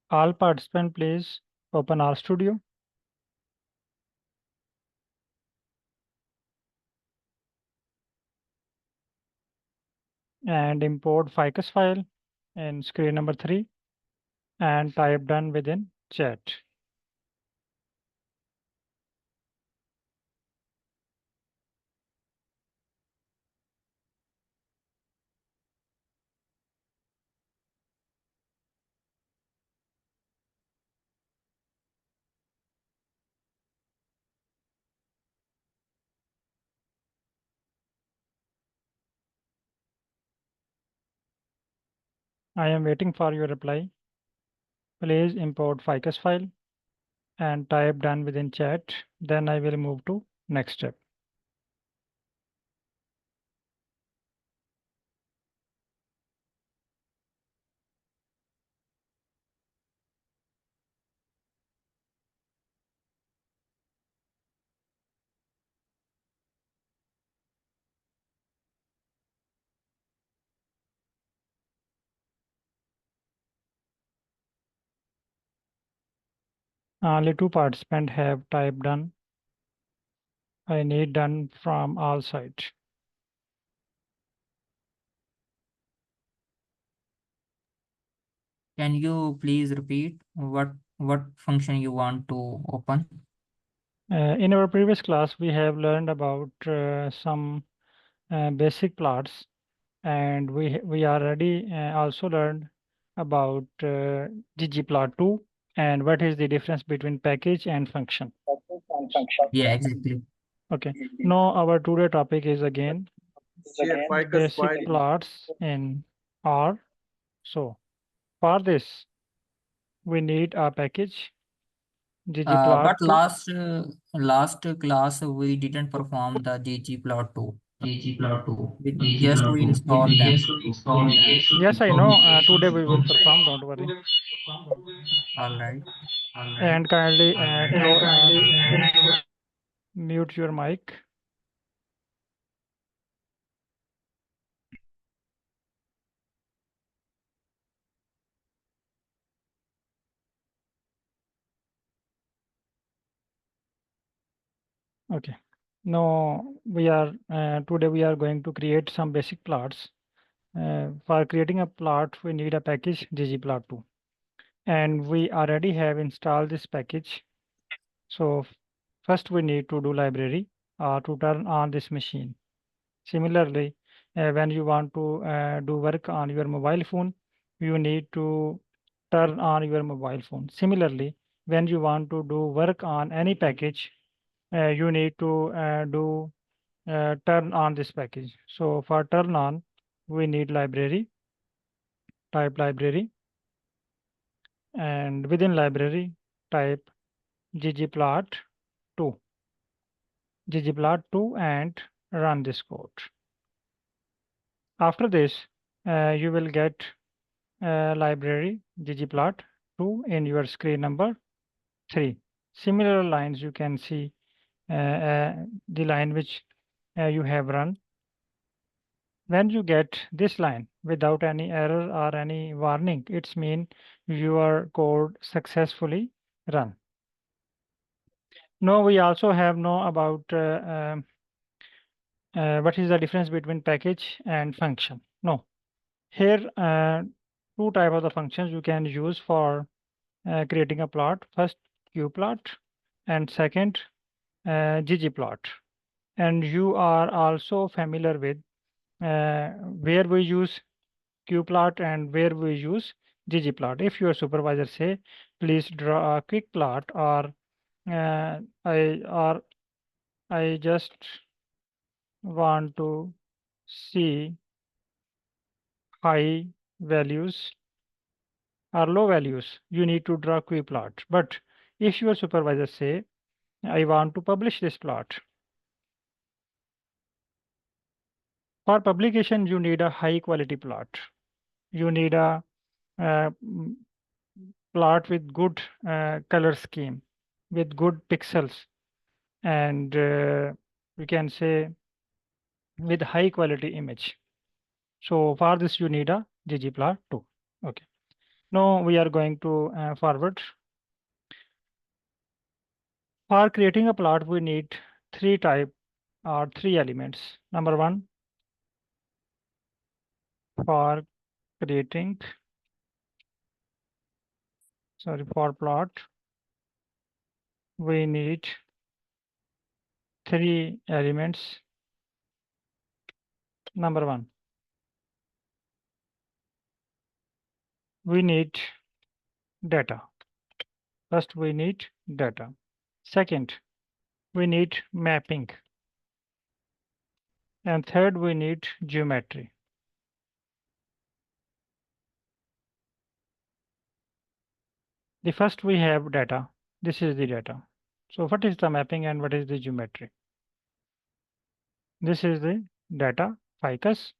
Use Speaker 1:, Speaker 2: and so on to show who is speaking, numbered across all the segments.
Speaker 1: All participant please open RStudio and import ficus file in screen number 3 and type done within chat. I am waiting for your reply. Please import ficus file and type done within chat. Then I will move to next step. Only 2 participants have typed done. I need done from all sides.
Speaker 2: Can you please repeat what function you want to open?
Speaker 1: In our previous class, we have learned about some basic plots, and we already also learned about ggplot2 and what is the difference between package and function.
Speaker 2: Yeah, exactly.
Speaker 1: Okay. Now our today topic is again basic plots in R. So for this, we need a package
Speaker 2: But
Speaker 1: ggplot2.
Speaker 2: last class we didn't perform the ggplot2. We just we
Speaker 1: ggplot2
Speaker 2: install them.
Speaker 1: Yes, I know. Today we will perform. Don't worry.
Speaker 2: All right.
Speaker 1: And kindly mute your mic. Okay. Now we are today we are going to create some basic plots. For creating a plot, we need a package ggplot2, and we already have installed this package. So first we need to do library to turn on this machine. Similarly, when you want to do work on your mobile phone, you need to turn on your mobile phone. Similarly, when you want to do work on any package, you need to turn on this package. So for turn on, we need library, type library, and within library, type ggplot2, ggplot2 and run this code. After this, you will get library ggplot2 in your screen number 3. Similar lines you can see the line which you have run. When you get this line without any error or any warning, it's mean your code successfully run. Now we also have know about what is the difference between package and function. No, here two type of the functions you can use for creating a plot. First qplot and second ggplot. And you are also familiar with where we use qplot and where we use ggplot. If your supervisor say, please draw a quick plot, or I just want to see high values or low values, you need to draw quick plot. But if your supervisor say, I want to publish this plot, for publication, you need a high quality plot. You need a uh, mm, plot with good color scheme, with good pixels, and we can say with high quality image. So for this, you need a ggplot2. Okay. Now we are going to forward. For creating a plot, we need three elements. Number one, for creating, for plot, we need three elements. Number one, we need data. First, we need data. Second, we need mapping. And third, we need geometry. The first we have data. This is the data. So what is the mapping and what is the geometry? This is the data, ficus.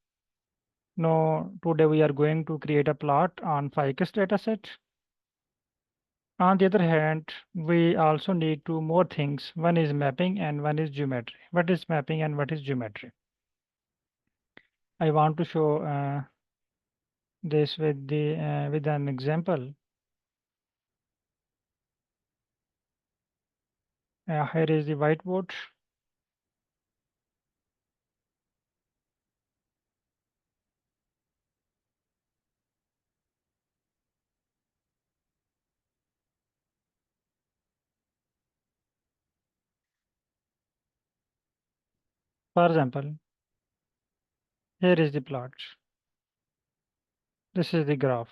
Speaker 1: Now, today we are going to create a plot on ficus dataset. On the other hand, we also need two more things. One is mapping and one is geometry. What is mapping and what is geometry? I want to show this with an example. Here is the whiteboard. For example, here is the plot. This is the graph.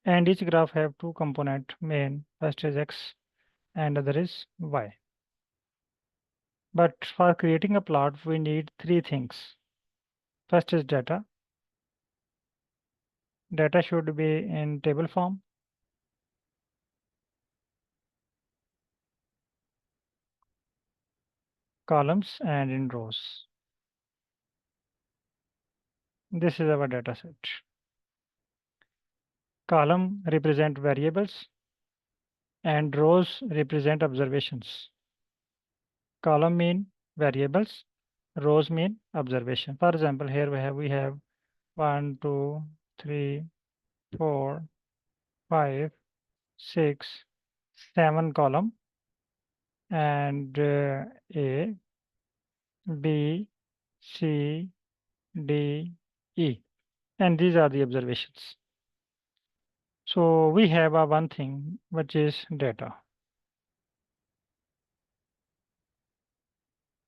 Speaker 1: And each graph have two component main. First is X and other is Y. But for creating a plot, we need three things. First is data. Data should be in table form. Columns and in rows. This is our data set. Column represent variables and rows represent observations. Column mean variables, rows mean observation. For example, here we have 1, 2, 3, 4, 5, 6, 7 column and A, B, C, D, E. And these are the observations. So we have a one thing which is data.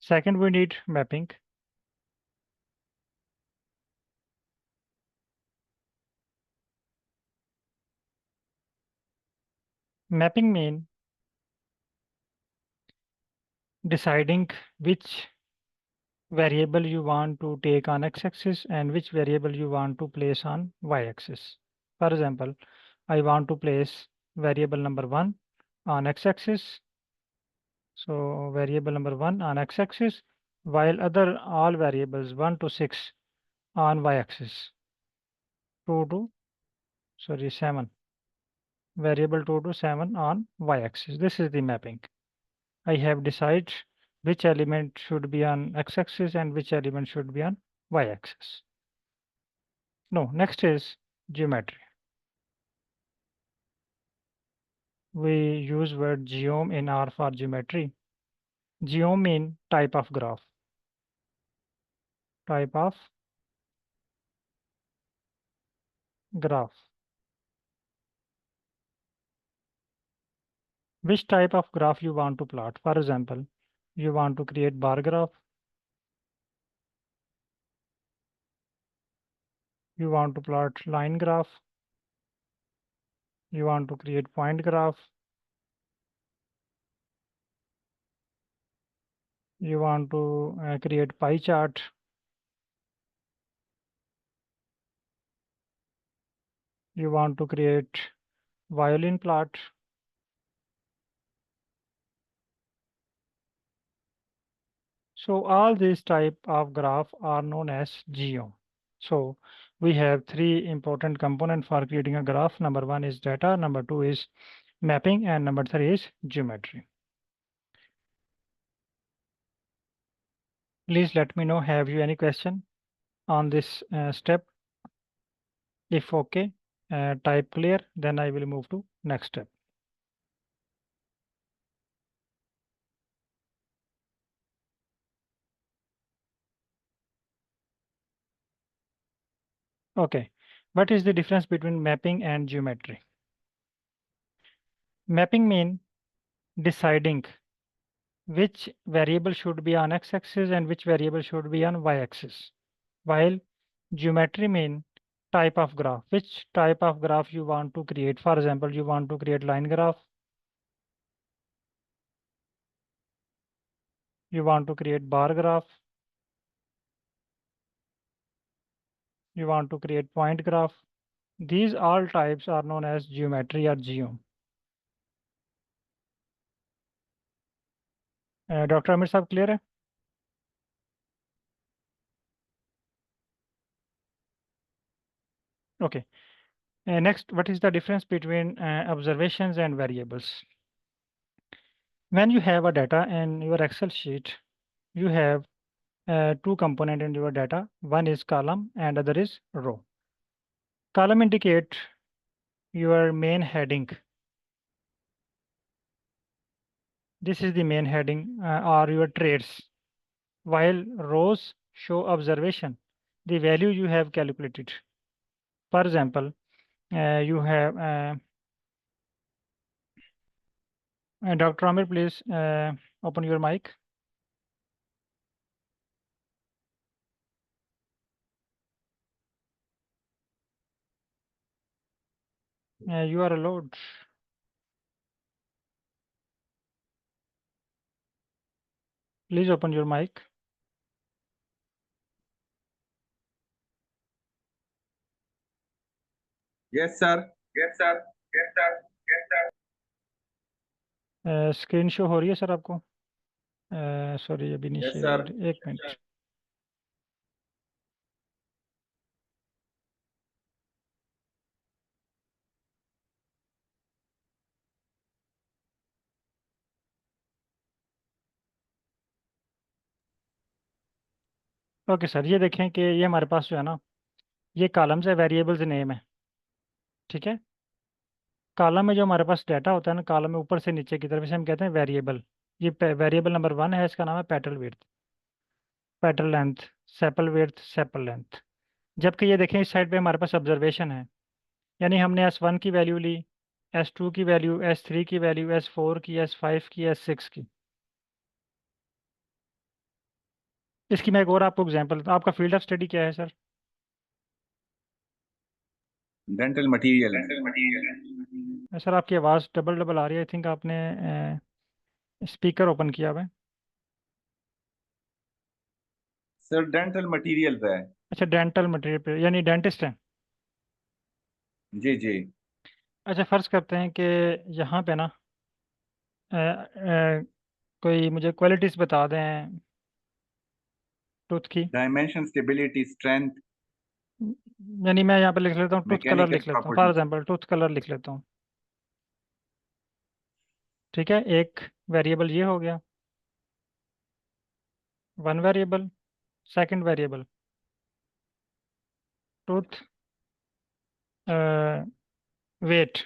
Speaker 1: Second, we need mapping. Mapping mean deciding which variable you want to take on x-axis and which variable you want to place on y-axis. For example, I want to place variable number 1 on x-axis. So variable number 1 on x-axis, while other all variables 1 to 6 on y-axis. 2 to, 7. Variable 2 to 7 on y-axis. This is the mapping. I have decided which element should be on x-axis and which element should be on y-axis. No, next is geometry. We use word geom in R for geometry. Geom mean type of graph. Type of graph. Which type of graph you want to plot? For example, you want to create bar graph. You want to plot line graph. You want to create point graph. You want to create pie chart. You want to create violin plot. So all these type of graph are known as geom. So we have three important components for creating a graph. Number one is data, number two is mapping, and number three is geometry. Please let me know, have you any question on this step? If okay, type clear, then I will move to next step. Okay, what is the difference between mapping and geometry? Mapping mean deciding which variable should be on x-axis and which variable should be on y-axis, while geometry mean type of graph, which type of graph you want to create. For example, you want to create line graph, you want to create bar graph, you want to create point graph. These all types are known as geometry or geom. Dr. Amir साहब clear है? Okay. Next, what is the difference between observations and variables? When you have a data in your Excel sheet, you have two components in your data. One is column and other is row. Column indicate your main heading. This is the main heading or your traits, while rows show observation, the value you have calculated. For example, you have Dr. Amir, please open your mic. You are allowed. Please open your mic.
Speaker 3: Yes, sir. Yes, sir. Yes, sir. Yes, sir.
Speaker 1: Screen show हो रही है sir आपको? Sorry अभी नहीं
Speaker 3: Yes,
Speaker 1: share
Speaker 3: sir.
Speaker 1: हो रही, एक minute. Okay sir, ये देखें कि ये हमारे पास जो है ना, ये कॉलम्स है, वेरिएबल्स नेम है, ठीक है. कॉलम में जो हमारे पास डाटा होता है ना, कॉलम में ऊपर से नीचे की तरफ, इसे हम कहते हैं वेरिएबल. ये वेरिएबल नंबर 1 है, इसका नाम है petal width, petal length, sepal width, sepal length. जबकि ये देखें इस साइड पे हमारे पास ऑब्जर्वेशन है, यानी हमने S1 की वैल्यू ली, S2 की वैल्यू, S3 की वैल्यू, S4 की, S5 की, S6 की. इसकी मैं एक और आपको एग्जांपल, आपका फील्ड ऑफ स्टडी क्या है सर?
Speaker 3: Dental material.
Speaker 1: सर आपकी आवाज़ डबल डबल आ रही है. आई थिंक आपने स्पीकर ओपन किया हुआ है.
Speaker 3: सर डेंटल मटेरियल पे है.
Speaker 1: अच्छा, डेंटल मटेरियल पे, यानी डेंटिस्ट हैं?
Speaker 3: जी जी.
Speaker 1: अच्छा, फ़र्ज़ करते हैं कि यहाँ पे ना कोई मुझे क्वालिटीज़ बता दें टूथ की.
Speaker 3: डायमेंशन, स्टेबिलिटी, स्ट्रेंथ,
Speaker 1: यानी मैं यहाँ पे लिख लेता हूँ टूथ कलर,
Speaker 3: मैकेनिकल
Speaker 1: लिख लेता हूँ. For
Speaker 3: properties.
Speaker 1: Example tooth colour लिख लेता हूँ. ठीक है, एक वेरिएबल ये हो गया, one variable. Second variable tooth weight.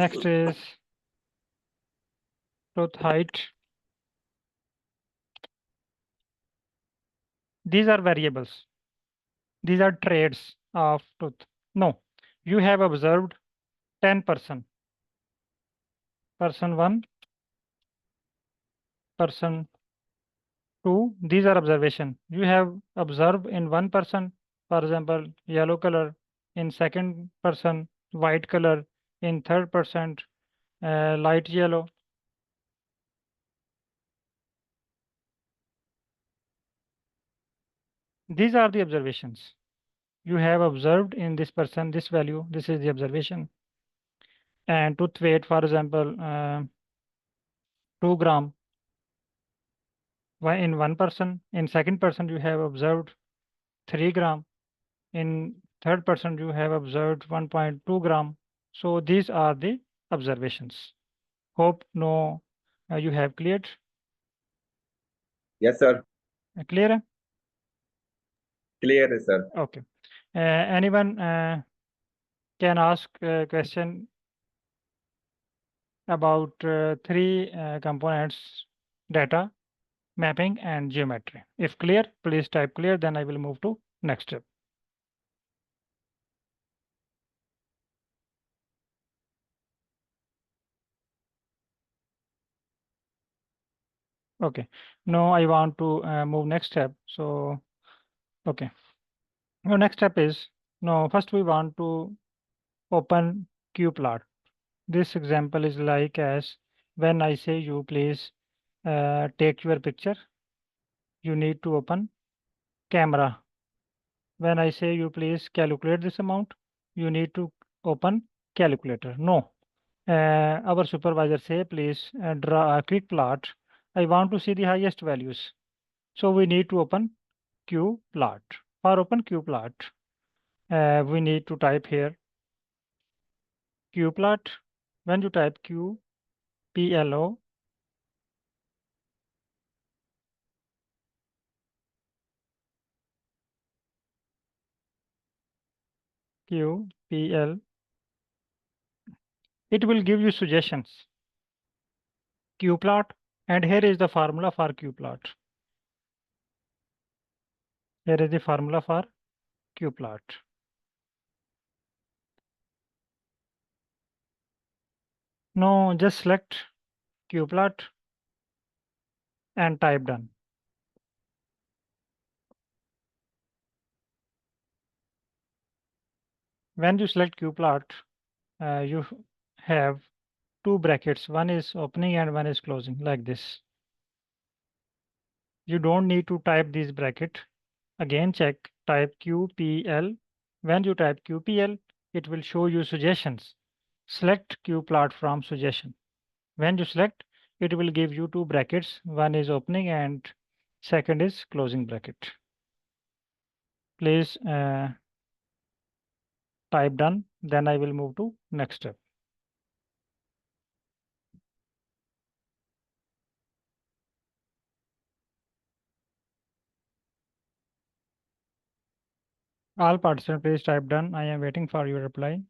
Speaker 1: Next is tooth height. These are variables. These are traits of tooth. No, you have observed 10 person. Person 1, person 2. These are observation. You have observed in one person, for example, yellow color. In second person, white color. In third person, light yellow. These are the observations. You have observed in this person this value. This is the observation. And tooth weight, for example, 2 gram. Why in one person? In second person, you have observed 3 gram. In third person, you have observed 1.2 gram. So these are the observations. Hope no, you have cleared.
Speaker 3: Yes, sir.
Speaker 1: Clear है?
Speaker 3: Clear है, sir.
Speaker 1: Okay. Anyone can ask a question about three components: data, mapping, and geometry. If clear, please type clear, then I will move to next step. Okay, now I want to move next step. So, okay. Now next step is, now first we want to open qplot. This example is like as when I say you please take your picture, you need to open camera. When I say you please calculate this amount, you need to open calculator. No, our supervisor say please draw a quick plot. I want to see the highest values. So we need to open qplot. For open qplot, we need to type here qplot. When you type qplo, qpl, it will give you suggestions. Qplot, and here is the formula for qplot. Here is the formula for qplot. Now just select qplot and type done. When you select qplot, you have two brackets. One is opening and one is closing, like this. You don't need to type this bracket. Again, check, type qpl. When you type qpl, it will show you suggestions. Select qplot from suggestion. When you select, it will give you two brackets. One is opening and second is closing bracket. Please type done, then I will move to next step. All participants, please type done. I am waiting for your reply.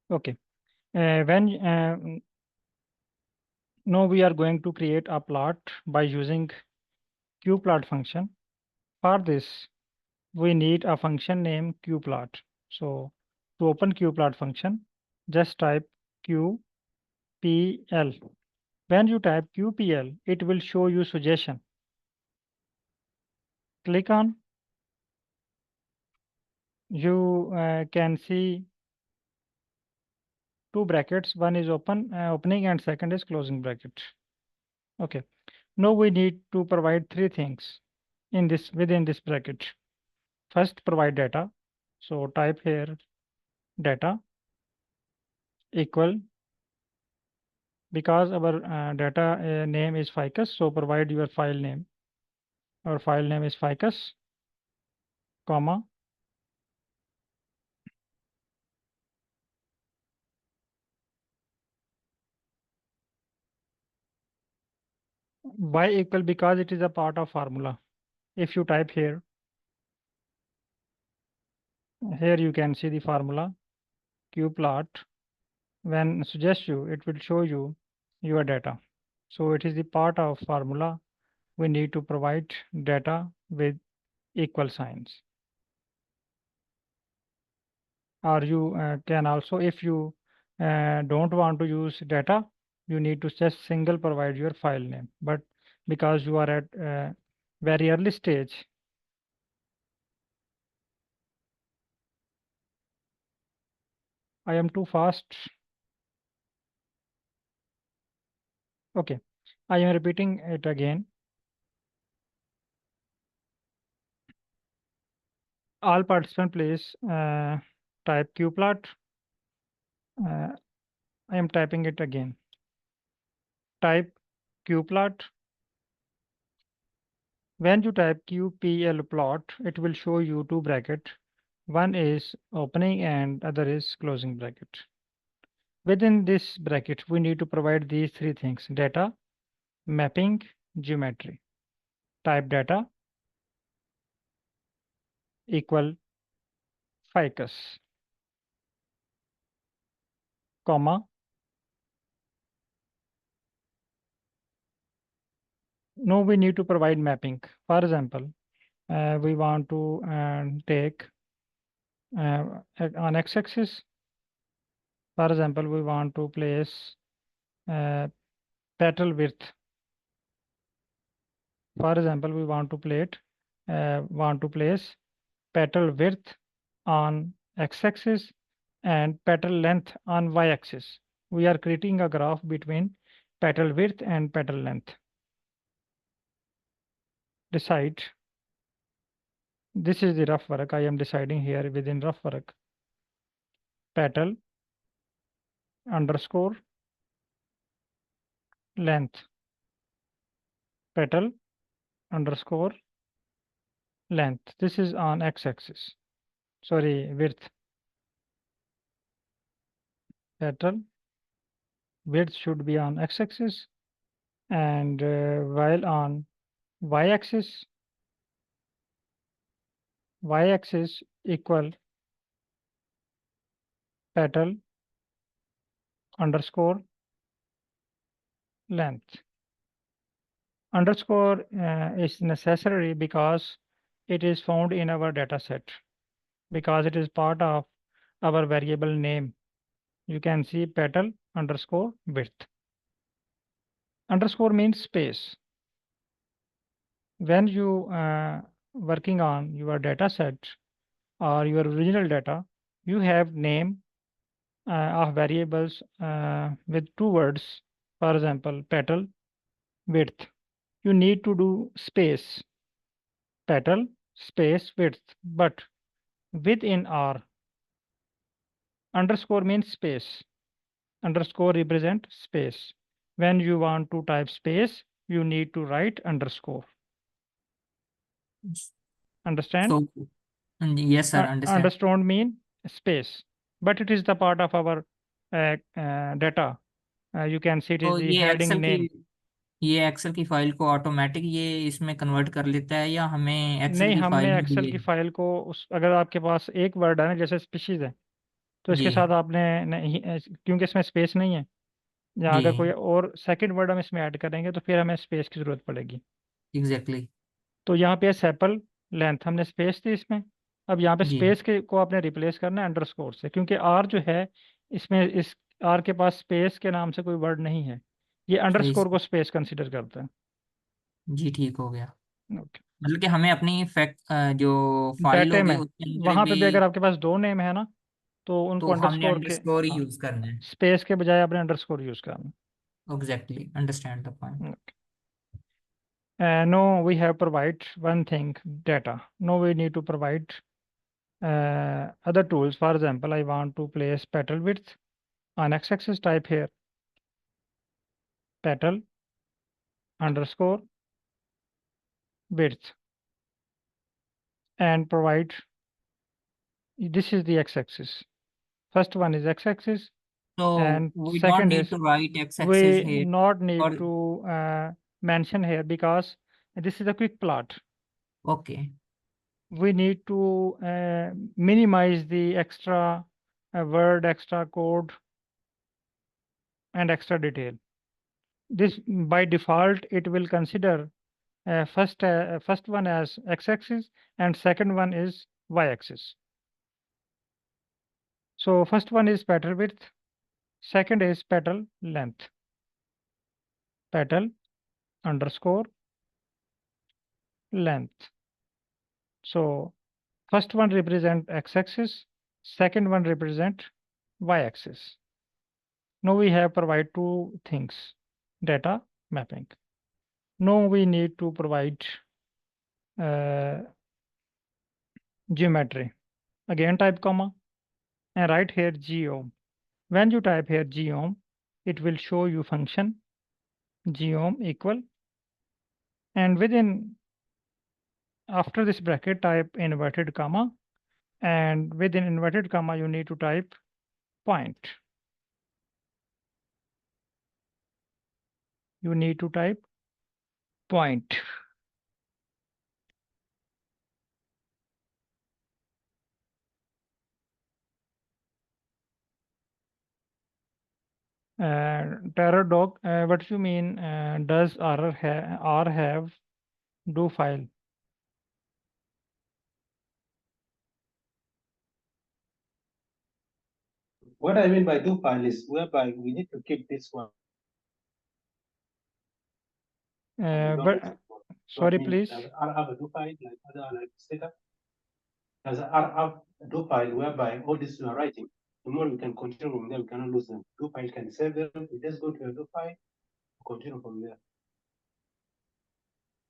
Speaker 1: Okay. Now we are going to create a plot by using qplot function. For this, we need a function named qplot. So to open qplot function, just type qpl. When you type qpl, it will show you suggestion. Click on. You can see two brackets. One is opening and second is closing bracket. Okay. Now we need to provide three things within this bracket. First, provide data. So type here data equal, because our data name is ficus, so provide your file name. Our file name is ficus, comma, y equal, because it is a part of formula. If you type here you can see the formula qplot. When suggest you, it will show you your data. So it is the part of formula. We need to provide data with equal signs. Or you can also, if you don't want to use data, you need to just single provide your file name. But because you are at very early stage, I am too fast. Okay, I am repeating it again. All participants, please type qplot. I am typing it again. Type qplot When you type QPL plot, it will show you two brackets. One is opening and other is closing bracket. Within this bracket, we need to provide these three things: data, mapping, geometry. Type data equal ficus, comma. Now we need to provide mapping. For example, we want to take on x-axis. For example, we want to place petal width. For example, we want to place petal width on x-axis and petal length on y-axis. We are creating a graph between petal width and petal length. Decide. This is the rough work. I am deciding here within rough work. Petal underscore length. Petal underscore length. This is on x-axis. Sorry, width. Petal width should be on x-axis, and while on y-axis equal petal underscore length. Underscore is necessary because it is found in our data set, because it is part of our variable name. You can see petal underscore width. Underscore means space. When you working on your data set or your original data, you have name of variables with two words. For example, petal width. You need to do space, petal space width, but within R, underscore means space. Underscore represent space. When you want to type space, you need to write underscore. Understand?
Speaker 2: So, yes, sir, understand.
Speaker 1: Understand mean space, but it is the part of our data. You can see it is
Speaker 2: तो
Speaker 1: the heading name.
Speaker 2: ये Excel की file को automatic ये इसमें convert कर लेता है या हमें एक्सेल
Speaker 1: नहीं,
Speaker 2: की
Speaker 1: हमने
Speaker 2: फाइल में
Speaker 1: एक्सेल की फाइल को अगर आपके पास एक वर्ड है ना, जैसे स्पीशीज है, तो इसके
Speaker 2: जी
Speaker 1: साथ आपने नहीं, क्योंकि इसमें स्पेस नहीं है, या अगर कोई
Speaker 2: जी
Speaker 1: और सेकंड वर्ड हम इसमें ऐड करेंगे तो फिर हमें स्पेस की जरूरत पड़ेगी।
Speaker 2: एग्जैक्टली
Speaker 1: तो यहाँ पे सैपल लेंथ, हमने स्पेस थी इसमें, अब यहाँ पे
Speaker 2: जी
Speaker 1: स्पेस के को आपने रिप्लेस करना है अंडरस्कोर से, क्योंकि आर जो है इसमें, इस आर के पास स्पेस के नाम से कोई वर्ड नहीं है, ये
Speaker 2: सही
Speaker 1: अंडरस्कोर को
Speaker 2: से।
Speaker 1: स्पेस कंसिडर करता है।
Speaker 2: जी ठीक हो गया।
Speaker 1: ओके।
Speaker 2: मतलब कि हमें अपनी फैक्ट जो फाइल
Speaker 1: डाटे
Speaker 2: होगी
Speaker 1: में
Speaker 2: उसके अंदर
Speaker 1: वहां पे
Speaker 2: भी
Speaker 1: भी अगर आपके पास दो नेम है ना, तो उनको
Speaker 2: तो हमने
Speaker 1: अंडरस्कोर के,
Speaker 2: अंडरस्कोर
Speaker 1: हाँ,
Speaker 2: यूज करना है।
Speaker 1: स्पेस के बजाय आपने अंडरस्कोर यूज करना।
Speaker 2: Exactly understand the point.
Speaker 1: No, we have provide one thing, data. No, we need to provide other tools. For example, I want to place petal width on x-axis. Type here petal underscore width and provide. This is the x-axis. First one is x-axis,
Speaker 2: So
Speaker 1: and
Speaker 2: we don't
Speaker 1: second
Speaker 2: need
Speaker 1: is,
Speaker 2: to write x-axis
Speaker 1: we
Speaker 2: here
Speaker 1: not need
Speaker 2: or
Speaker 1: to mention here because this is a quick plot.
Speaker 2: okay.
Speaker 1: We need to minimize the extra word, extra code, and extra detail. This by default it will consider first one as x-axis and second one is y-axis. So first one is petal width, second is petal length. Petal underscore length. So first one represent x-axis, second one represent y-axis. Now we have provide two things, data mapping. Now we need to provide geometry. Again type comma and write here geom. When you type here geom, it will show you function geom equal, and within after this bracket, type inverted comma, and within inverted comma, you need to type point. You need to type point. Terror dog, what do you mean? Does R have do file?
Speaker 4: What I mean by do file is whereby we need to keep this one.
Speaker 1: But sorry, please.
Speaker 4: Does R have a do file like other like data? Does R have a do file whereby all this you are writing, the more we can continue from there, we cannot lose them. Do file can save them. We just go to a do file, continue from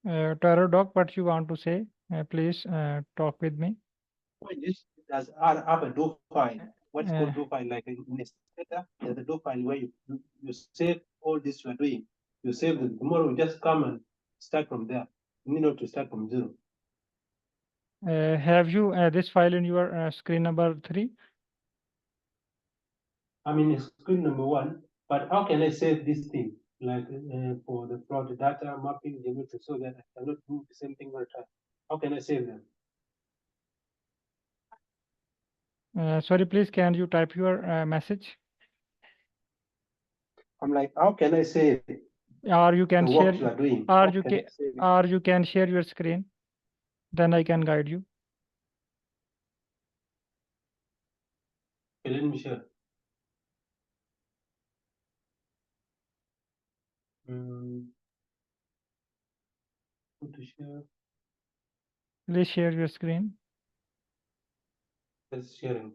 Speaker 4: there.
Speaker 1: Terror dog, what you want to say? Please talk with me.
Speaker 4: Point is, does R have a do file? What's
Speaker 1: Uh,
Speaker 4: called do file? Like in data, there's a do file where you save all this you are doing. You save them. Tomorrow we just come and start from there. You need not to start from zero.
Speaker 1: have you this file in your screen number 3?
Speaker 4: I mean, screen number 1, but how can I save this thing? Like for the plot data mapping geometry, so that I cannot do the same thing all the time. How can I save them?
Speaker 1: Sorry, please, can you type your message?
Speaker 4: I'm like, how can I save
Speaker 1: Or you can
Speaker 4: the
Speaker 1: share,
Speaker 4: work you are doing?
Speaker 1: or
Speaker 4: How
Speaker 1: you
Speaker 4: can I
Speaker 1: can,
Speaker 4: save it?
Speaker 1: or you can share your screen. Then I can guide you.
Speaker 4: Okay, let me share. Go to share.
Speaker 1: Please share your screen.
Speaker 4: That's sharing.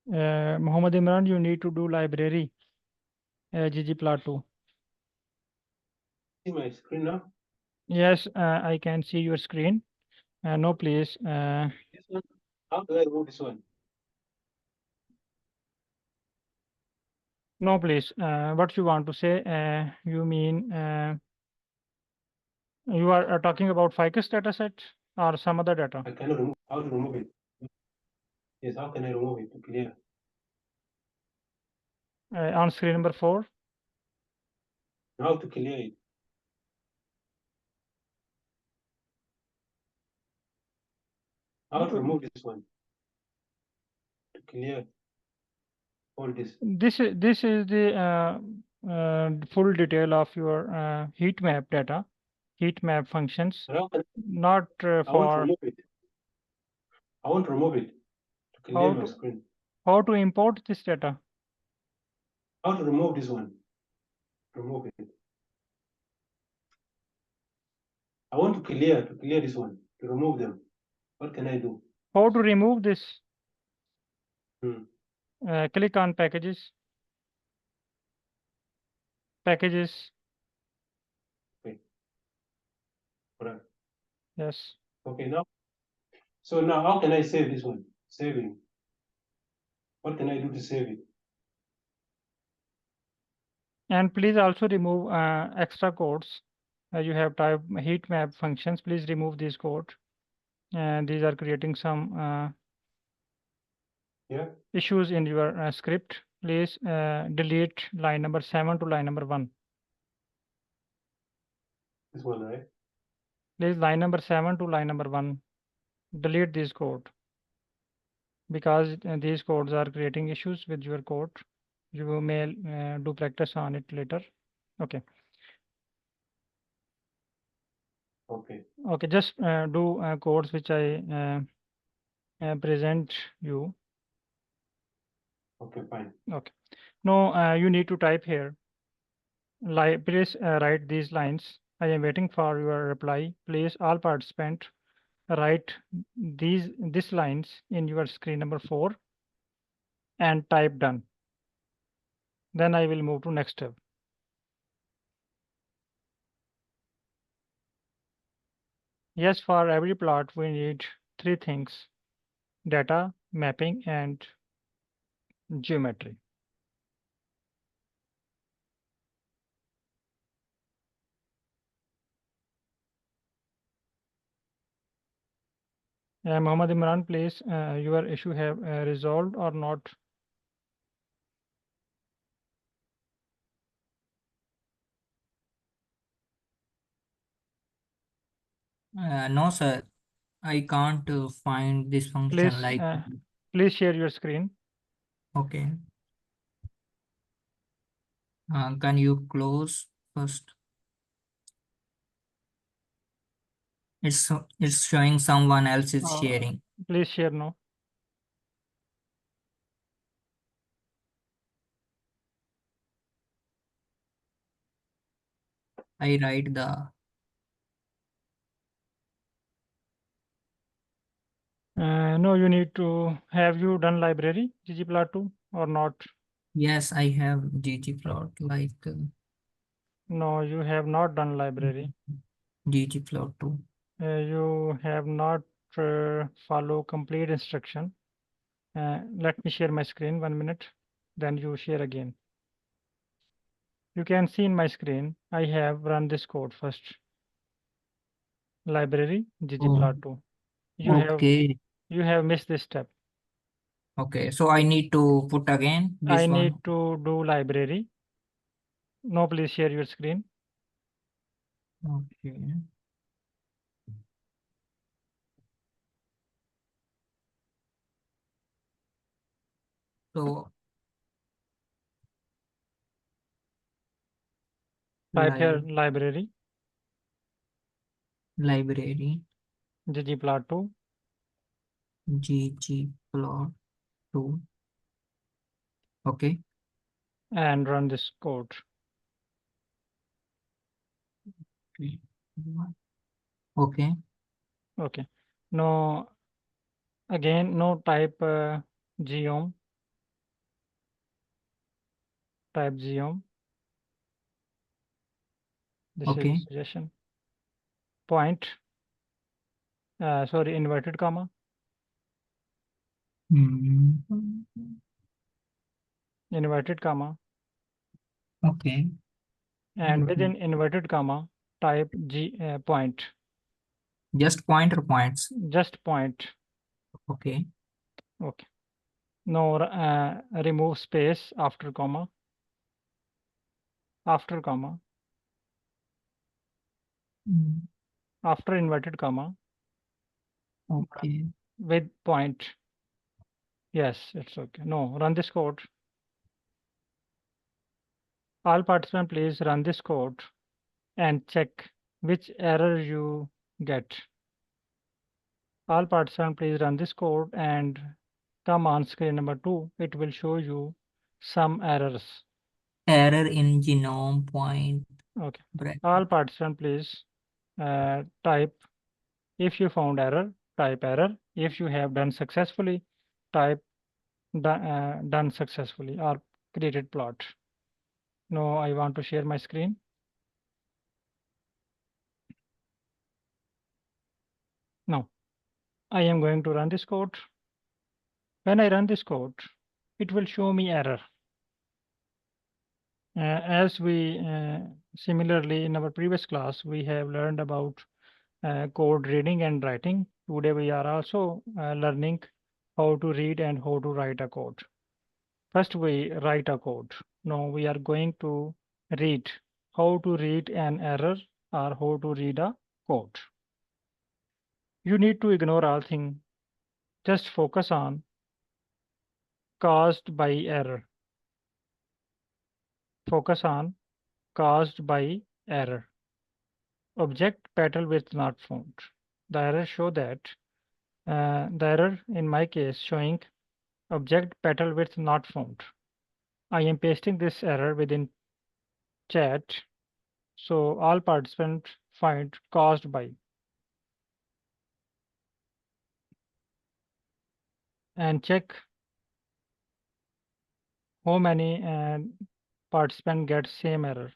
Speaker 1: Muhammad Imran, you need to do library ggplot2.
Speaker 4: See my screen now?
Speaker 1: Yes, I can see your screen. No, please.
Speaker 4: This one? How do I remove this one?
Speaker 1: No, please. What you want to say? You mean you are talking about ficus dataset or some other data?
Speaker 4: I cannot remove. How to remove it? Yes, how can I remove it to clear?
Speaker 1: On screen number 4.
Speaker 4: How to clear it? How to remove this one? To clear all this.
Speaker 1: This is the full detail of your heat map data, heat map functions,
Speaker 4: But how can
Speaker 1: not
Speaker 4: I want to
Speaker 1: for
Speaker 4: remove it? I want to remove it to clear my screen.
Speaker 1: how to import this data.
Speaker 4: How to remove this one? Remove it. I want to clear this one, to remove them. What can I do?
Speaker 1: How to remove this?
Speaker 4: Hmm.
Speaker 1: Click on packages. Packages.
Speaker 4: Okay. All right.
Speaker 1: Yes.
Speaker 4: Okay, now. So now how can I save this one? Saving. What can I do to save it?
Speaker 1: And please also remove extra codes. You have type heat map functions. Please remove these codes. And these are creating some
Speaker 4: Yeah.
Speaker 1: issues in your script. Please delete line number 7 to line number 1.
Speaker 4: This one, right?
Speaker 1: Please line number 7 to line number 1. Delete this code because these codes are creating issues with your code. You may do practice on it later. Okay.
Speaker 4: Okay.
Speaker 1: Okay, just do codes which I present you.
Speaker 4: Okay, fine.
Speaker 1: Okay. Now you need to type here. Please write these lines. I am waiting for your reply. Please all participants write these lines in your screen number 4 and type done. Then I will move to next step. Yes, for every plot we need 3 things: data, mapping, and geometry. Mohammed Imran, please, your issue have resolved or not?
Speaker 2: No, sir. I can't find this function
Speaker 1: Please,
Speaker 2: like.
Speaker 1: please share your screen.
Speaker 2: Okay. Can you close first? It's showing someone else is sharing.
Speaker 1: Please share now.
Speaker 2: I write the.
Speaker 1: No, you need to, have you done library, ggplot2 or not?
Speaker 2: Yes, I have ggplot like
Speaker 1: No, you have not done library.
Speaker 2: ggplot2.
Speaker 1: You have not follow complete instruction. Let me share my screen 1 minute, then you share again. You can see in my screen, I have run this code first. Library ggplot2.
Speaker 2: Okay.
Speaker 1: You have missed this step.
Speaker 2: Okay, so I need to put again this
Speaker 1: I
Speaker 2: one.
Speaker 1: need to do library. No, please share your screen.
Speaker 2: Okay. So
Speaker 1: Type here library
Speaker 2: library
Speaker 1: ggplot2
Speaker 2: ggplot2. Okay.
Speaker 1: and run this code.
Speaker 2: Okay.
Speaker 1: Okay. No, again, no type geom. Type geom. This is
Speaker 2: Okay.
Speaker 1: a suggestion. Point. Sorry, inverted comma. Inverted comma.
Speaker 2: Okay.
Speaker 1: And within inverted comma, type point.
Speaker 2: Just point or points?
Speaker 1: Just point.
Speaker 2: Okay.
Speaker 1: Okay. No, remove space after comma. After comma. After inverted comma.
Speaker 2: Okay.
Speaker 1: With point. Yes, it's okay. No, run this code. All participants, please run this code and check which error you get. All participants, please run this code and come on screen number 2. It will show you some errors.
Speaker 2: Error in genome point.
Speaker 1: Okay.
Speaker 2: Bracket.
Speaker 1: All participants, please type, if you found error, type error. If you have done successfully, type done successfully or created plot. No, I want to share my screen. No, I am going to run this code. When I run this code, it will show me error. As we similarly in our previous class, we have learned about code reading and writing. Today we are also learning how to read and how to write a code. First we write a code. Now we are going to read how to read an error or how to read a code. You need to ignore all things. Just focus on caused by error. Focus on caused by error. Object petal width not found. The error show that the error in my case showing object petal width not found. I am pasting this error within chat so all participants find caused by. And check how many participants get same error.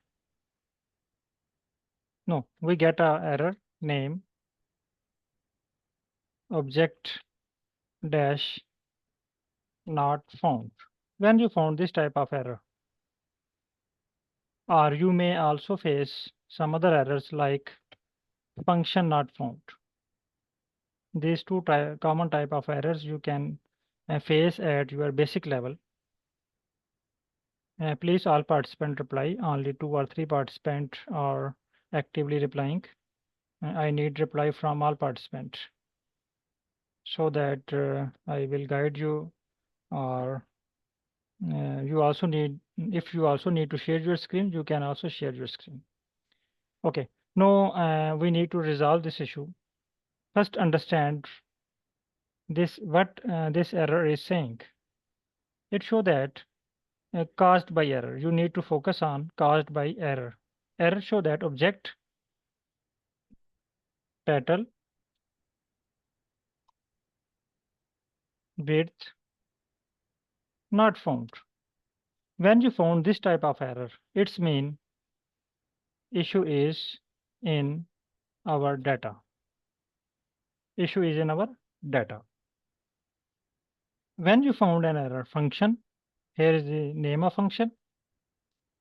Speaker 1: No, we get a error name object dash not found. When you found this type of error, or you may also face some other errors like function not found. These two common type of errors you can face at your basic level. Please all participants reply. Only 2 or 3 participants are actively replying. I need reply from all participants so that I will guide you, or you also need, if you also need to share your screen, you can also share your screen. Okay, now we need to resolve this issue. First, understand this, what this error is saying. It shows that caused by error. You need to focus on caused by error. Error show that object petal width not found. When you found this type of error, it's mean issue is in our data. Issue is in our data. When you found an error function, here is the name of function,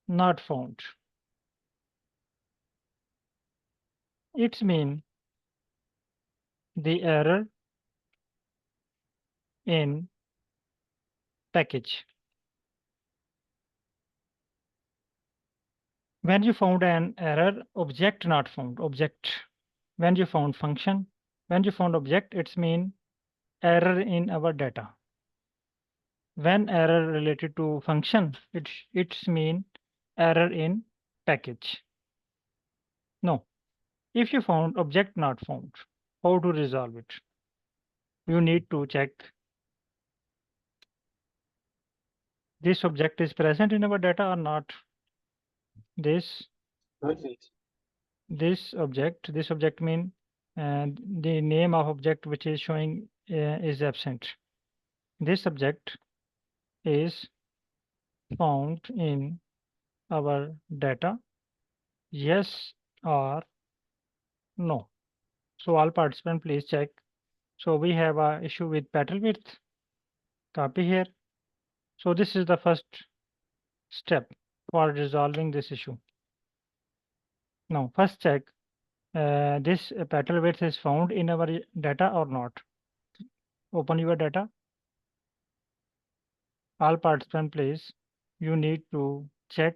Speaker 1: not found. It's mean the error in package. When you found an error, object not found, object. When you found function, when you found object, it's mean error in our data. When error related to function, it's mean error in package. No, if you found object not found, how to resolve it? You need to check this object is present in our data or not. This object mean the name of object which is showing is absent. This object is found in our data, yes or no. So all participants please check. So we have a issue with petal width. Copy here. So this is the first step for resolving this issue. Now first check this petal width is found in our data or not. Open your data. All participants please, you need to check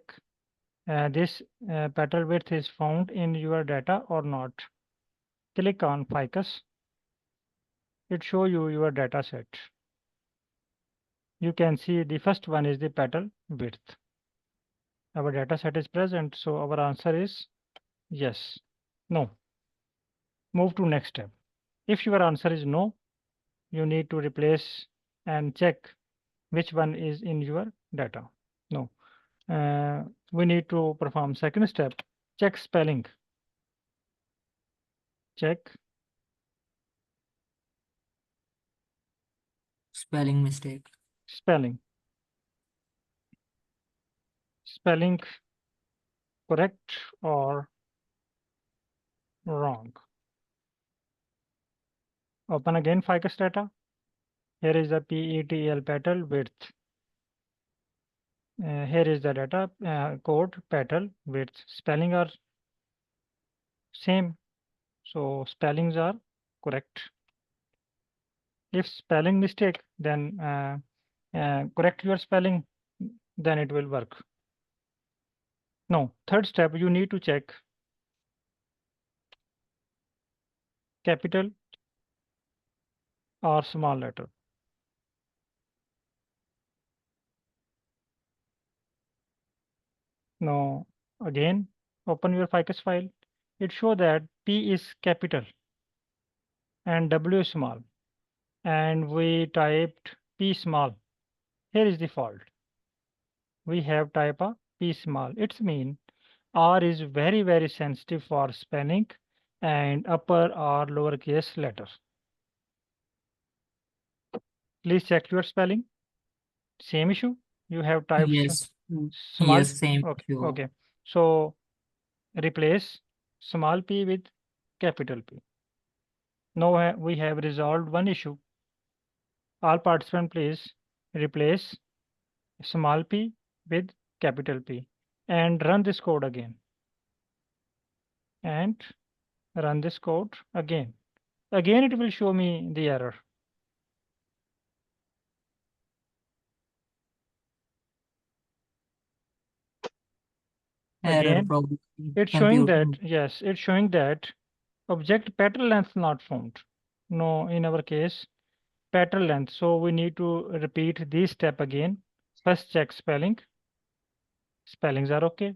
Speaker 1: this petal width is found in your data or not. Click on ficus. It show you your data set. You can see the first one is the petal width. Our data set is present, so our answer is yes. No. Move to next step. If your answer is no, you need to replace and check which one is in your data. No. We need to perform second step. Check spelling. Check
Speaker 2: Spelling mistake.
Speaker 1: spelling. Spelling correct or wrong. Open again ficus data. Here is the PETL petal width. Here is the data code petal width. Spelling are same, so spellings are correct. If spelling mistake, then correct your spelling, then it will work. Now, third step, you need to check capital or small letter. Now, again, open your ficus file. It shows that P is capital and W is small. And we typed P small. Here is the fault. We have type a P small. It's mean R is very, very sensitive for spelling and upper or lowercase letter. Please check your spelling. Same issue. You have typed
Speaker 2: Yes.
Speaker 1: small.
Speaker 2: Yes, same
Speaker 1: Okay.
Speaker 2: issue.
Speaker 1: Okay. So replace small p with capital P. Now we have resolved one issue. All participants please replace small p with capital P and run this code again. And run this code again. Again, it will show me the error.
Speaker 2: Error
Speaker 1: Again,
Speaker 2: probably
Speaker 1: it's showing
Speaker 2: computer.
Speaker 1: that, yes, it's showing that object petal length not found. No, in our case, petal length. So we need to repeat this step again. First check spelling. Spellings are okay.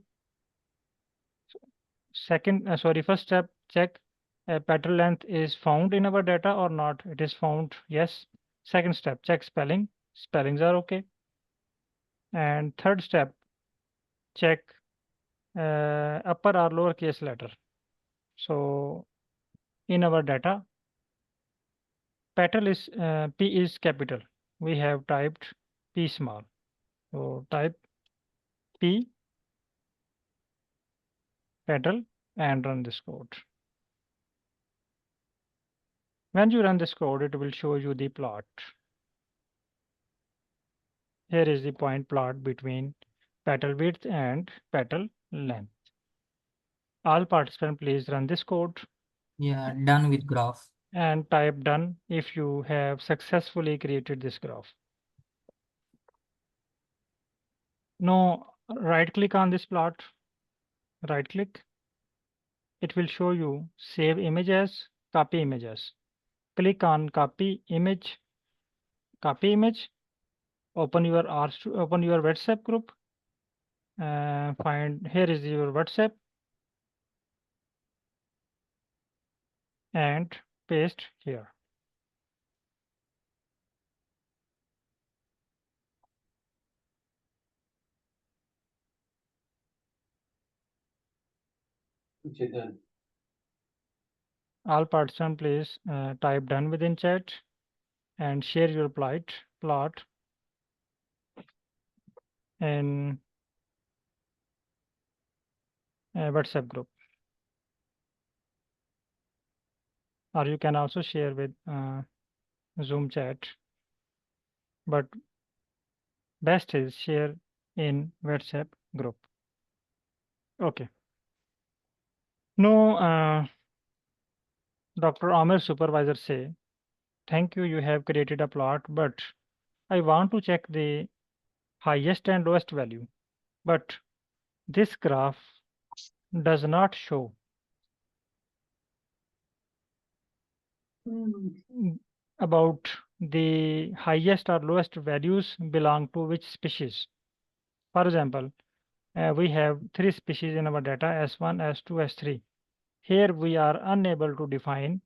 Speaker 1: First step, check petal length is found in our data or not. It is found, yes. Second step, check spelling. Spellings are okay. And third step, check upper or lowercase letter. So in our data, petal is P is capital. We have typed P small. So type P petal and run this code. When you run this code, it will show you the plot. Here is the point plot between petal width and petal length. All participants, please run this code
Speaker 2: Yeah, done with graph.
Speaker 1: and type done if you have successfully created this graph. Now, right click on this plot, right click. It will show you save image as, copy images. Click on copy image, open your WhatsApp group. Find here is your WhatsApp and paste here.
Speaker 4: Okay, done.
Speaker 1: All participants, please type done within chat and share your plot in WhatsApp group. Or you can also share with Zoom chat, but best is share in WhatsApp group. Okay. No, Dr. Amir supervisor say, thank you, you have created a plot, but I want to check the highest and lowest value. But this graph does not show about the highest or lowest values belong to which species. For example, we have 3 species in our data, S1, S2, S3. Here we are unable to define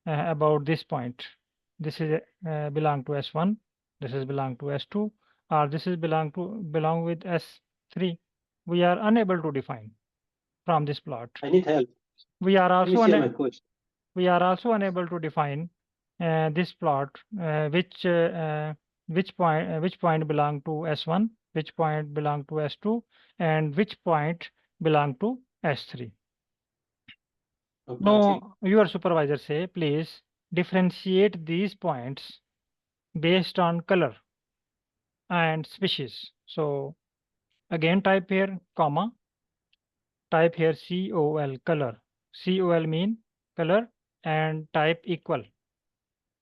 Speaker 1: about this point. This is belong to S1, this is belong to S2, or this is belong with S3. We are unable to define from this plot.
Speaker 4: I need help.
Speaker 1: We are
Speaker 4: Let me
Speaker 1: also
Speaker 4: share my coach.
Speaker 1: we are also unable to define this plot which point belong to S1, which point belong to S2, and which point belong to S3.
Speaker 4: Okay.
Speaker 1: No, your supervisor say, please differentiate these points based on color and species. So again type here comma, type here COL color. COL mean color and type equal.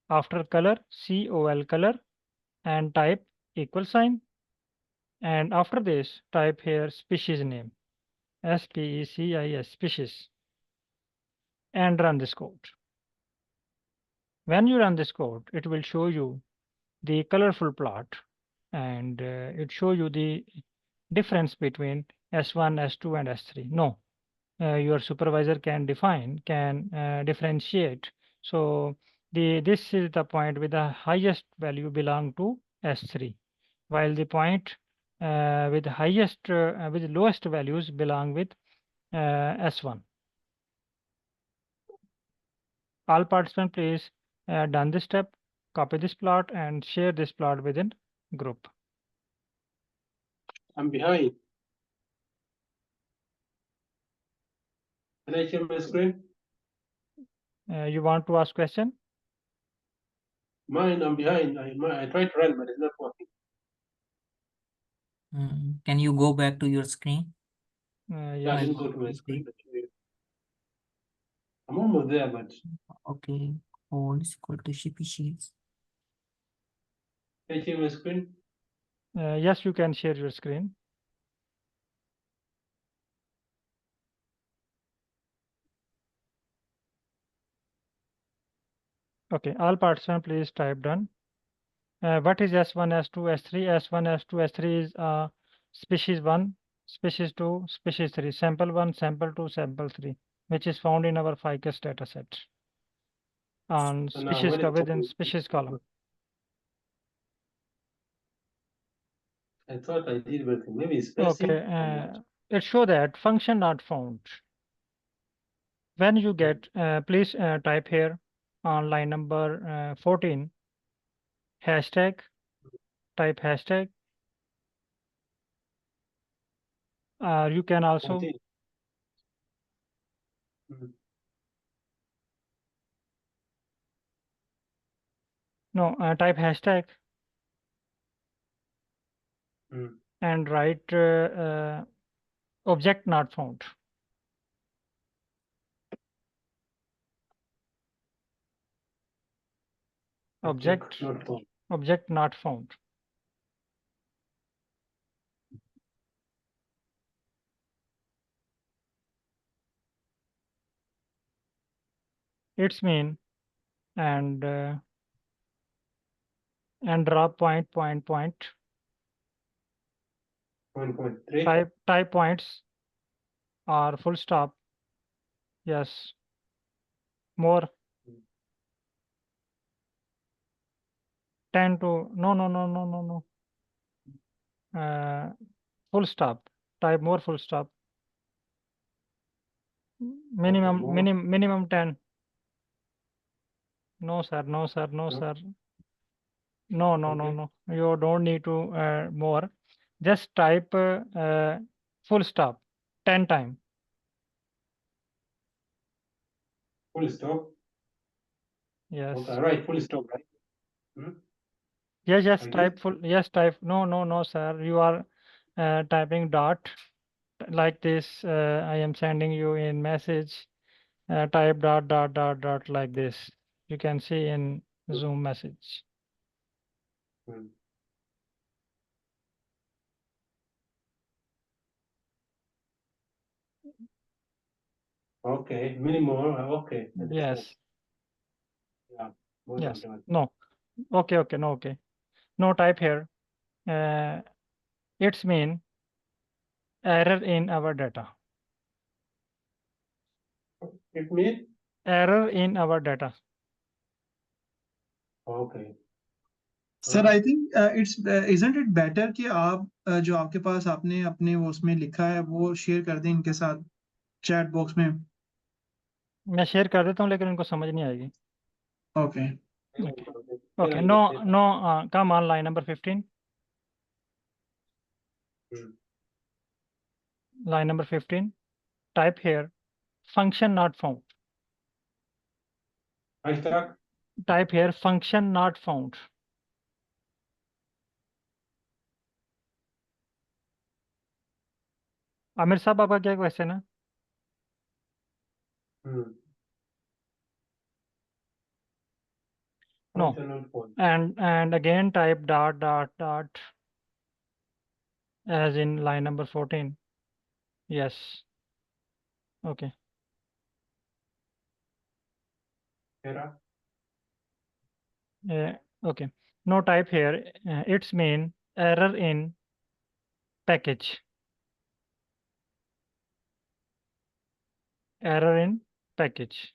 Speaker 1: After color, COL color and type equal sign. And after this, type here species name, SPECIS, species, and run this code. When you run this code, it will show you the colorful plot and it show you the difference between S1, S2, and S3. No, your supervisor can differentiate. So this is the point with the highest value belong to S3, while the point with the lowest values belong with S1. All participants, please done this step, copy this plot and share this plot within group.
Speaker 4: I'm behind. Can I share my screen?
Speaker 1: You want to ask question?
Speaker 4: Mine, I'm behind. I tried to run, but it's not working.
Speaker 2: Can you go back to your screen?
Speaker 4: Yeah, I
Speaker 1: Yes.
Speaker 4: didn't go to my screen. I'm almost there, but
Speaker 2: Okay. all is equal to species.
Speaker 4: Can you share my screen?
Speaker 1: Yes, you can share your screen. Okay, all participants, please type done. What is S1, S2, S3? S1, S2, S3 is species 1, species 2, species 3, sample 1, sample 2, sample 3, which is found in our ficus data set on
Speaker 4: So now
Speaker 1: species
Speaker 4: when it's
Speaker 1: within
Speaker 4: open,
Speaker 1: species column.
Speaker 4: I thought I did everything. Maybe it's spacing
Speaker 1: Okay,
Speaker 4: or what?
Speaker 1: it show that function not found. When you get, please type here on line number 14, hashtag, type hashtag. You can also,
Speaker 4: 14. Mm.
Speaker 1: no, type hashtag
Speaker 4: Mm.
Speaker 1: and write object not found. Object
Speaker 4: Not found.
Speaker 1: object not found. It's mean and drop point.
Speaker 4: 1.3.
Speaker 1: Type points or full stop. Yes. More 10 to no. Full stop. Type more full stop. Minimum
Speaker 4: more.
Speaker 1: minimum 10. No sir, no sir, no
Speaker 4: No.
Speaker 1: sir. No.
Speaker 4: Okay.
Speaker 1: You don't need to more. Just type full stop 10 times.
Speaker 4: Full stop.
Speaker 1: Yes.
Speaker 4: Okay, right. Full stop, right? Hmm?
Speaker 1: Yes, yes,
Speaker 4: Like
Speaker 1: type
Speaker 4: this?
Speaker 1: full. Yes, type. No, sir. You are typing dot like this. I am sending you in message. Type dot like this. You can see in Zoom message.
Speaker 4: Hmm. Okay, minimum. Okay. Understand.
Speaker 1: Yes.
Speaker 4: Yeah. More
Speaker 1: Yes.
Speaker 4: than that.
Speaker 1: No. Okay. No. Okay. No. Type here. It's mean error in our data.
Speaker 4: It means?
Speaker 1: Error in our data.
Speaker 4: Okay.
Speaker 5: Sir I think it's isn't it better कि आप जो आपके पास आपने अपने वो उसमें लिखा है वो शेयर कर दें इनके साथ चैट बॉक्स में.
Speaker 1: मैं शेयर कर देता हूँ लेकिन इनको समझ नहीं आएगी.
Speaker 5: Okay
Speaker 1: Okay. No. Come on, line number 15. Line number 15. Type here. Function not found.
Speaker 4: Hashtag.
Speaker 1: Type here. Function not found. Aamir साहब आपका क्या क्वेश्चन है? No. And again type dot as in line number 14. Yes. Okay. Okay. No, type here. It's mean error in package. Error in package.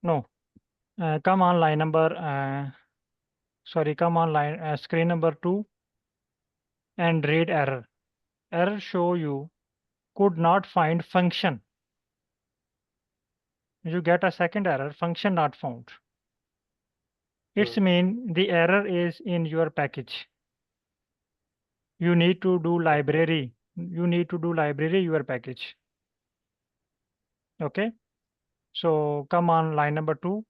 Speaker 1: No. Come on line number come on line screen number 2 and read error. Error show you could not find function. You get a second error, function not found. It's mean the error is in your package. You need to do library. You need to do library your package. Okay. So come on line number 2.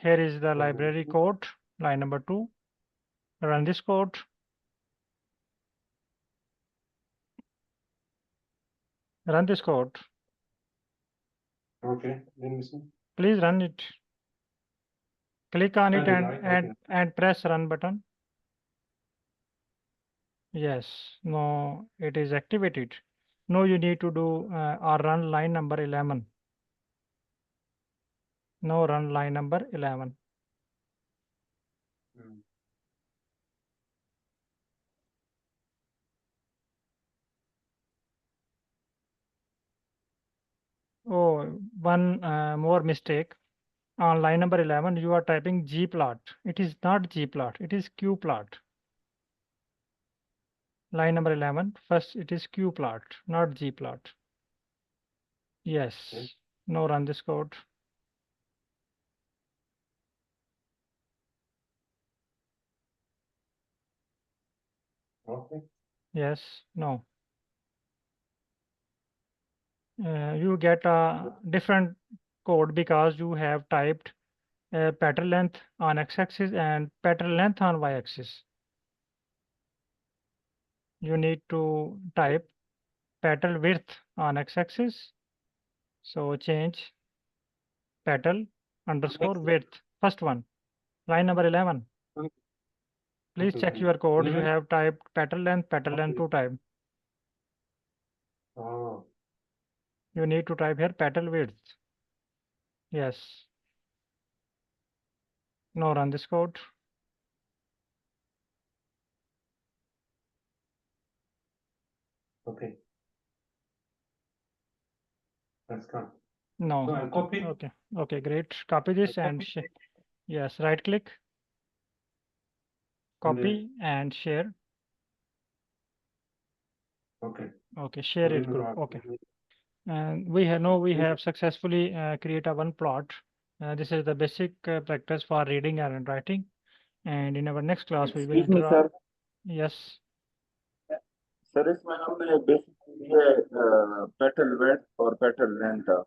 Speaker 1: Here is the library code, line number 2. Run this code. Run this code.
Speaker 4: Okay, then we see.
Speaker 1: Please run it. Click on it
Speaker 4: Run it, right? Okay.
Speaker 1: and press run button. Yes, no, it is activated. No, you need to do or run line number 11. No, run line number 11.
Speaker 4: Mm.
Speaker 1: Oh, one more mistake. On line number 11, you are typing G-plot. It is not G-plot, it is Q-plot. Line number 11, first it is Q-plot, not G-plot. Yes,
Speaker 4: Okay.
Speaker 1: no, run this code.
Speaker 4: Okay.
Speaker 1: Yes, no. You get a different code because you have typed pattern length on x-axis and pattern length on y-axis. You need to type pattern width on x-axis. So change pattern underscore width. First one, line number 11.
Speaker 4: Okay.
Speaker 1: Please
Speaker 4: Okay,
Speaker 1: check
Speaker 4: okay.
Speaker 1: your code. You
Speaker 4: 11?
Speaker 1: have typed pattern length
Speaker 4: Okay.
Speaker 1: two times.
Speaker 4: Oh,
Speaker 1: You need to type here pattern width. Yes. No, run this code.
Speaker 4: okay. Let's come.
Speaker 1: No.
Speaker 4: So I copy.
Speaker 1: Okay. Okay, great. Copy this and yes, right click,
Speaker 4: And then,
Speaker 1: copy and share.
Speaker 4: okay.
Speaker 1: Okay, share
Speaker 4: So
Speaker 1: it
Speaker 4: then
Speaker 1: group.
Speaker 4: we
Speaker 1: Okay. And we have successfully create a one plot. This is the basic practice for reading and writing. And in our next class, we will
Speaker 6: Excuse me,
Speaker 1: draw.
Speaker 6: sir.
Speaker 1: Yes.
Speaker 6: Sir इसमें हमने basically है petal wait और petal length और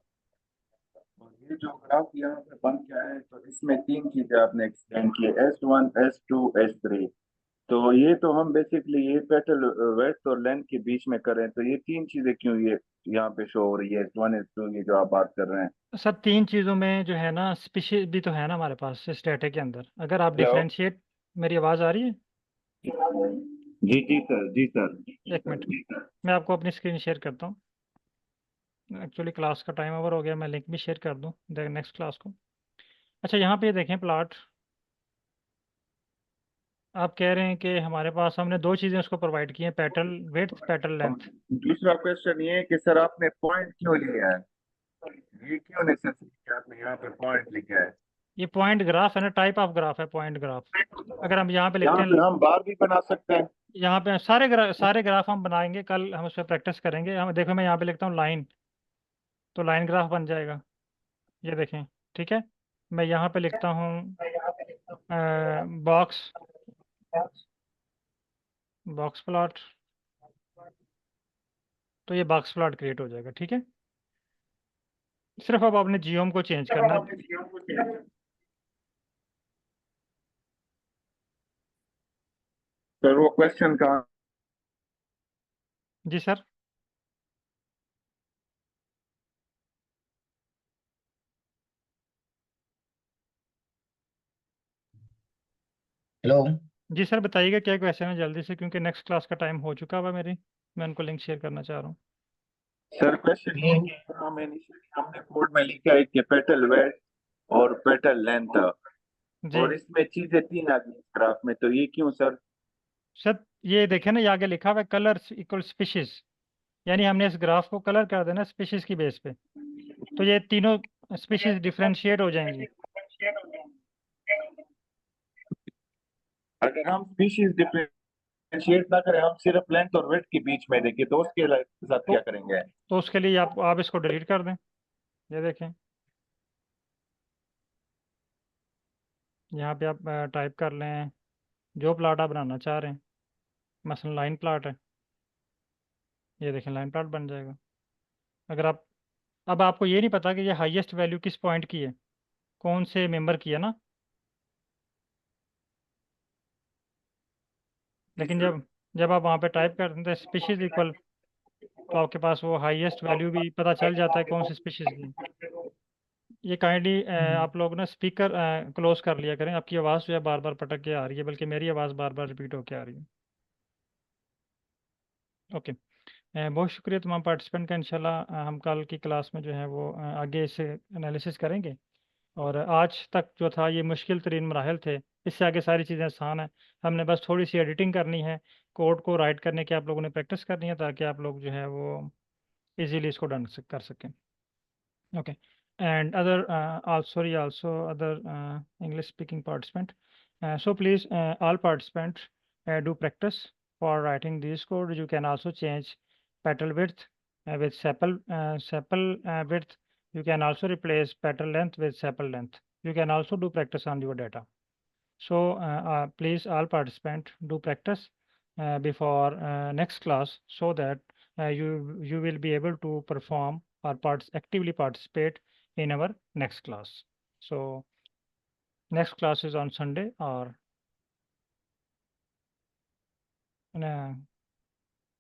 Speaker 6: ये जो graph यहाँ पे बन गया है तो इसमें तीन चीजें आपने एक्सप्लेन की S1, S2, S3 तो ये तो हम बेसिकली ये पेटल वेट और लेंथ के बीच में करें तो ये तीन चीजें क्यों ये यहाँ पे शो हो रही है S1, S2 ये जो आप बात कर रहे हैं
Speaker 1: सर तीन चीज़ों में जो है ना स्पीशीज भी तो है ना हमारे पास इस डाटा के अंदर। अगर आप
Speaker 6: हेलो
Speaker 1: डिफरेंशिएट, मेरी आवाज़ आ रही है?
Speaker 6: जी जी सर जी सर
Speaker 1: एक मिनट, मैं आपको अपनी स्क्रीन शेयर करता हूँ। एक्चुअली क्लास का टाइम ओवर हो गया, मैं लिंक भी शेयर कर दूँ नेक्स्ट क्लास को। अच्छा, यहाँ पे देखें प्लॉट। आप कह रहे हैं कि हमारे पास हमने दो चीज़ें उसको प्रोवाइड की हैं, पैटर्न विड्थ, पैटर्न लेंथ।
Speaker 6: दूसरा क्वेश्चन ये है कि सर आपने पॉइंट क्यों लिया है ये क्यों नेसेसरी कि आपने यहाँ पे पॉइंट लिखा है
Speaker 1: ये पॉइंट ग्राफ है ना, टाइप ऑफ ग्राफ है पॉइंट ग्राफ। अगर हम यहाँ पे लिखते
Speaker 6: यहाँ
Speaker 1: हैं,
Speaker 6: पे हम बार भी बना सकते हैं
Speaker 1: यहाँ पे सारे ग्राफ हम बनाएंगे, कल हम उस पर प्रैक्टिस करेंगे। हम देखो, मैं यहाँ पे लिखता हूँ लाइन, तो लाइन ग्राफ बन जाएगा। ये देखें, ठीक है। मैं यहाँ पे लिखता हूँ बॉक्स प्लॉट, तो ये बॉक्स प्लॉट क्रिएट हो जाएगा, ठीक है। सिर्फ अब आपने जियोम को चेंज करना है।
Speaker 6: सर वो क्वेश्चन कहाँ
Speaker 1: जी सर।
Speaker 2: हेलो।
Speaker 1: जी सर, बताइएगा क्या क्वेश्चन है जल्दी से, क्योंकि नेक्स्ट क्लास का टाइम हो चुका हुआ मेरी। मैं उनको लिंक शेयर करना चाह रहा हूँ।
Speaker 6: सर क्वेश्चन ये है कि हम इनिशियली हमने कोड में लिखा है कि पेटल वेट और पेटल लेंथ
Speaker 1: जी
Speaker 6: और इसमें चीजें तीन आ गई इस ग्राफ में तो ये क्यों सर
Speaker 1: सर, ये देखें ना, ये आगे लिखा हुआ है कलर इक्वल स्पीशीज, यानी हमने इस ग्राफ को कलर कर देना स्पीशीज की बेस पे, तो ये तीनों स्पीशीज डिफ्रेंशिएट हो जाएंगी।
Speaker 6: अगर हम स्पीशीज डिफरेंशिएट ना करें हम सिर्फ लेंथ और वेट के बीच में देखें तो उसके साथ
Speaker 1: तो
Speaker 6: क्या करेंगे
Speaker 1: तो उसके लिए आप इसको डिलीट कर दें। ये देखें, यहाँ पे आप टाइप कर लें जो प्लाट आप बनाना चाह रहे हैं, मसलन लाइन प्लाट है। ये देखें, लाइन प्लाट बन जाएगा। अगर आप, अब आपको ये नहीं पता कि ये हाईएस्ट वैल्यू किस पॉइंट की है, कौन से मेंबर की है ना, लेकिन जब जब आप वहाँ पे टाइप कर दें स्पीशीज इक्वल तो आपके पास वो हाईएस्ट वैल्यू भी पता चल जाता है कौन सी स्पीशीज की। ये काइंडली आप लोग ना स्पीकर क्लोज कर लिया करें, आपकी आवाज़ जो है बार बार पटक के आ रही है, बल्कि मेरी आवाज़ बार बार रिपीट होके आ रही है। ओके, बहुत शुक्रिया तमाम पार्टिसिपेंट का। इंशाल्लाह हम कल की क्लास में जो है वो आगे इसे एनालिसिस करेंगे। और आज तक जो था ये मुश्किल तरीन मराहल थे, इससे आगे सारी चीज़ें आसान हैं। हमने बस थोड़ी सी एडिटिंग करनी है, कोड को राइट करने की आप लोगों ने प्रैक्टिस करनी है, ताकि आप लोग जो है वो इजीली इसको डन कर सकें। Okay, and other also other English speaking participant. So please, all participants do practice for writing these code. You can also change petal width with sepal width. You can also replace petal length with sepal length. You can also do practice on your data. So please, all participants do practice before next class, so that you will be able to perform or actively participate in our next class. So next class is on Sunday or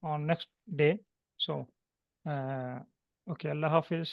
Speaker 1: on next day. So okay, Allah Hafiz.